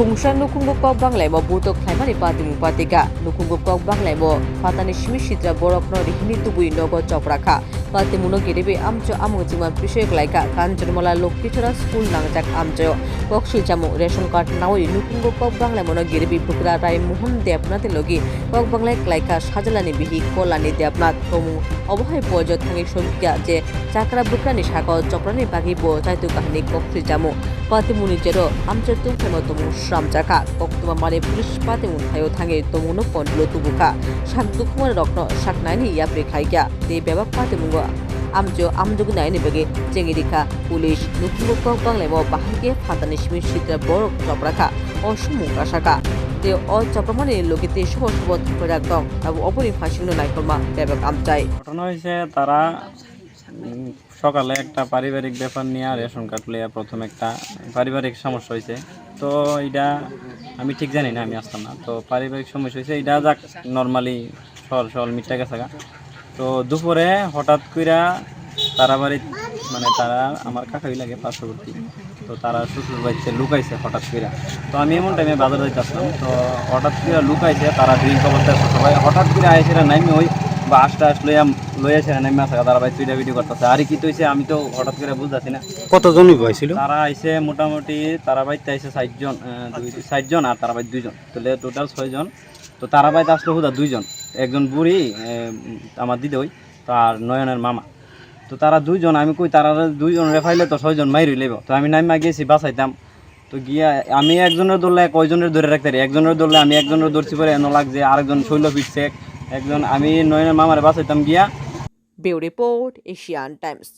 Kungshan nukungo kok banglai mo butok khlaimani patimu patika nukungo kok banglai mo patani shimi sitra borok no rihini tubui nogo choprakha patimuno gerebe amcho amujima bishoy klaika kanjurmala lokkichora school nangjak amcho koksul jamu ration card nawai nukungo kok banglai mo no gerebe bukra rai mohan debnath logi kok banglai klaika sajalani bihi kolani debnath tomu অবহায় পর্যট থাকি সবিকা যে চাকরা বুকরানি সাগর চক্রানি বাগি বো চাইতু কাহিনী cocci জামু পাতিমুনি zero আমচার তুমফেমো তমু শ্রাম চাকা কক্তমা মারে police পাতিমুন thio Than তমুনো control তুবুকা সাক দুখুমার রক্ন সাক নাইনি ইয়াপ্রে খাইগা দে বেবাক পাতিমুঙ্গো আমজো আমজোগি নাইনি বেগে চেঙ্গিরিকা পুলিশ নুকুঙ্গো কক বাংলাইমো বাহাইগে ফাতানি সিমি সিদ্রা বড় চপরাখা অসমুকা শাখা তে অচপ্রমাণে লোকেতে শুভ শুভ করে একদম অপরি ফাঁসিগুলো নাইকর্মা ব্যাপক আমচাই ঘটনা হয়েছে তারা সকালে একটা পারিবারিক ব্যাপার নিয়ে রেশন কার্ড লইয়া প্রথম একটা পারিবারিক সমস্যা হয়েছে। তো এটা আমি ঠিক জানি না, আমি আসতাম না। তো পারিবারিক সমস্যা হয়েছে, এটা যাক নর্মালি সল মিটটা গেছে। তো দুপুরে হঠাৎ কইরা তারা বাড়ি মানে তারা আমার কাকাই লাগে পার্শ্ববর্তী, তো তারা শ্বশুর বাড়িতে লুকাইছে হঠাৎ করে। তো আমি এমন টাইমে বাজার যাইতে আসলাম, তো হঠাৎ করে লুকাইছে তারা ড্রিঙ্ক অবস্থায় সবাই হঠাৎ করে আইসে নাইমে ওই বা আস্তে লইয়াছে নাইমে আসা তারা ভাই তুইটা ভিডিও করতেছে। আর কি তৈছে আমি তো হঠাৎ করে বুঝতেছি না। কতজনই হয়েছিল? তারা আইসে মোটামুটি তারা বাড়িতে আইসে 60 জন আর তারা বাড়ি 2 জন, তাহলে টোটাল 6 জন। তো তারা বাড়িতে আসলো হুদা 2 জন, একজন বুড়ি আমার দিদি ওই তার নয়নের মামা। তো তারা 2 জন, আমি কই তারা 2 জন রেফাইলে তো 6 জন মাইরই লেব। তো আমি নাইমা গেছি বাঁচাইতাম। তো গিয়া আমি একজনের দৌড়লে কয়জনের ধরে রাখতে পারি, একজনের দৌড়লে আমি একজনের দৌড়ছি পরে এনে লাগছে, আরেকজন শৈল ফিরছে, একজন আমি নয়নের মামারে বাঁচাইতাম গিয়া। Bureau report Asian Times.